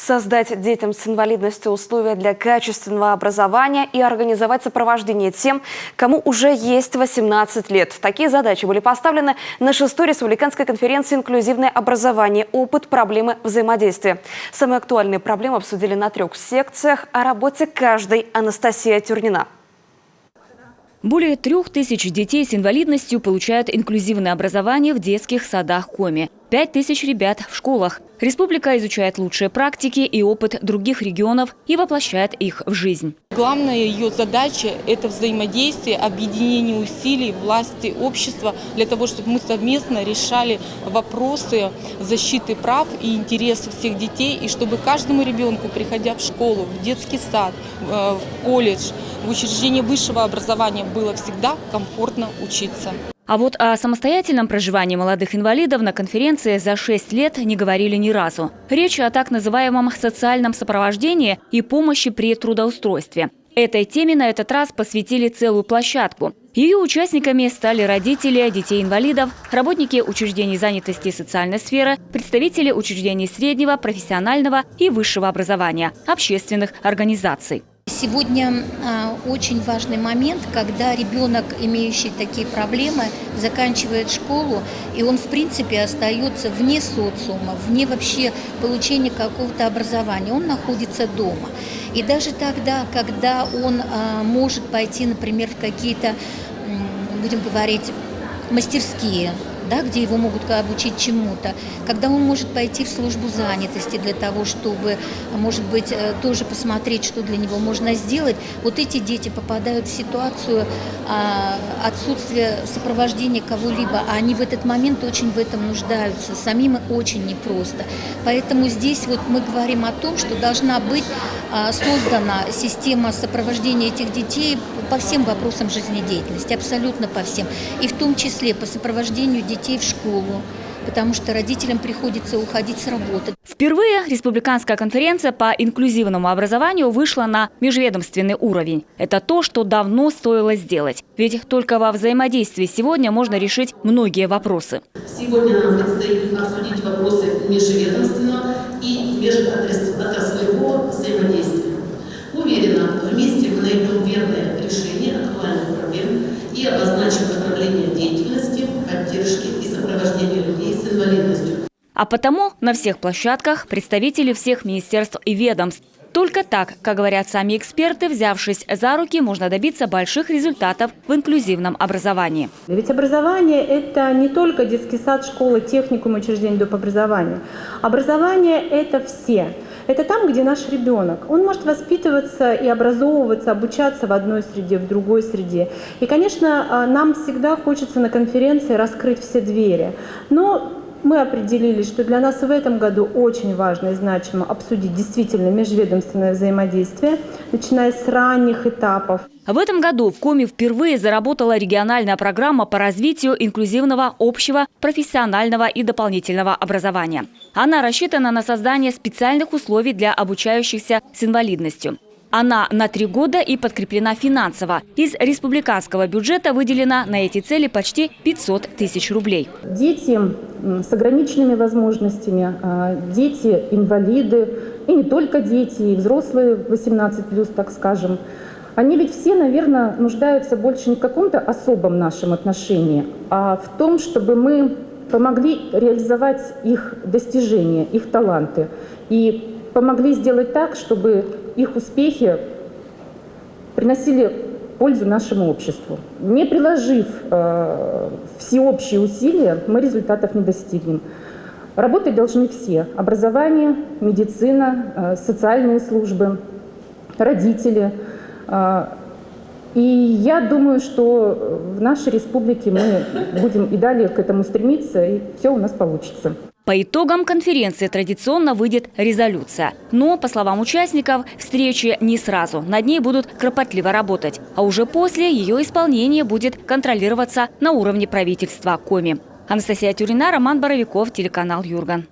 Создать детям с инвалидностью условия для качественного образования и организовать сопровождение тем, кому уже есть 18 лет. Такие задачи были поставлены на 6-й республиканской конференции «Инклюзивное образование. Опыт, проблемы, взаимодействия». Самые актуальные проблемы обсудили на 3 секциях. О работе каждой Анастасия Тюрнина. Более 3000 детей с инвалидностью получают инклюзивное образование в детских садах Коми. 5000 ребят в школах. Республика изучает лучшие практики и опыт других регионов и воплощает их в жизнь. Главная ее задача – это взаимодействие, объединение усилий власти, общества для того, чтобы мы совместно решали вопросы защиты прав и интересов всех детей, и чтобы каждому ребенку, приходя в школу, в детский сад, в колледж, в учреждение высшего образования, было всегда комфортно учиться. А вот о самостоятельном проживании молодых инвалидов на конференции за 6 лет не говорили ни разу. Речь о так называемом социальном сопровождении и помощи при трудоустройстве. Этой теме на этот раз посвятили целую площадку. Ее участниками стали родители детей-инвалидов, работники учреждений занятости и социальной сферы, представители учреждений среднего, профессионального и высшего образования, общественных организаций. Сегодня очень важный момент, когда ребенок, имеющий такие проблемы, заканчивает школу, и он, в принципе, остается вне социума, вне вообще получения какого-то образования. Он находится дома. И даже тогда, когда он может пойти, например, в какие-то, будем говорить, мастерские, да, где его могут обучить чему-то, когда он может пойти в службу занятости для того, чтобы, может быть, тоже посмотреть, что для него можно сделать. Вот эти дети попадают в ситуацию отсутствия сопровождения кого-либо, а они в этот момент очень в этом нуждаются, самим очень непросто. Поэтому здесь вот мы говорим о том, что должна быть создана система сопровождения этих детей по всем вопросам жизнедеятельности, абсолютно по всем, и в том числе по сопровождению детей в школу, потому что родителям приходится уходить с работы. Впервые республиканская конференция по инклюзивному образованию вышла на межведомственный уровень. Это то, что давно стоило сделать. Ведь только во взаимодействии сегодня можно решить многие вопросы. Сегодня нам предстоит обсудить вопросы межведомственного и межотраслевого взаимодействия. Уверена, вместе мы найдем верное решение актуальных проблем и обозначим направление деятельности, поддержки и сопровождения людей с инвалидностью. А потому на всех площадках представители всех министерств и ведомств. Только так, как говорят сами эксперты, взявшись за руки, можно добиться больших результатов в инклюзивном образовании. Ведь образование – это не только детский сад, школа, техникум, учреждение доп. Образования. Образование – это все. Это там, где наш ребенок. Он может воспитываться и образовываться, обучаться в одной среде, в другой среде. И, конечно, нам всегда хочется на конференции раскрыть все двери. Но мы определили, что для нас в этом году очень важно и значимо обсудить действительно межведомственное взаимодействие, начиная с ранних этапов. В этом году в Коми впервые заработала региональная программа по развитию инклюзивного общего, профессионального и дополнительного образования. Она рассчитана на создание специальных условий для обучающихся с инвалидностью. Она на 3 года и подкреплена финансово. Из республиканского бюджета выделено на эти цели почти 500 тысяч рублей. Дети с ограниченными возможностями, дети-инвалиды, и не только дети, и взрослые 18+, так скажем, они ведь все, наверное, нуждаются больше не в каком-то особом нашем отношении, а в том, чтобы мы помогли реализовать их достижения, их таланты и помогли сделать так, чтобы их успехи приносили пользу нашему обществу. Не приложив всеобщие усилия, мы результатов не достигнем. Работать должны все – образование, медицина, социальные службы, родители. И я думаю, что в нашей республике мы будем и далее к этому стремиться, и все у нас получится. По итогам конференции традиционно выйдет резолюция. Но, по словам участников, встречи не сразу. Над ней будут кропотливо работать. А уже после ее исполнение будет контролироваться на уровне правительства Коми. Анастасия Тюрнина, Роман Боровиков, телеканал Юрган.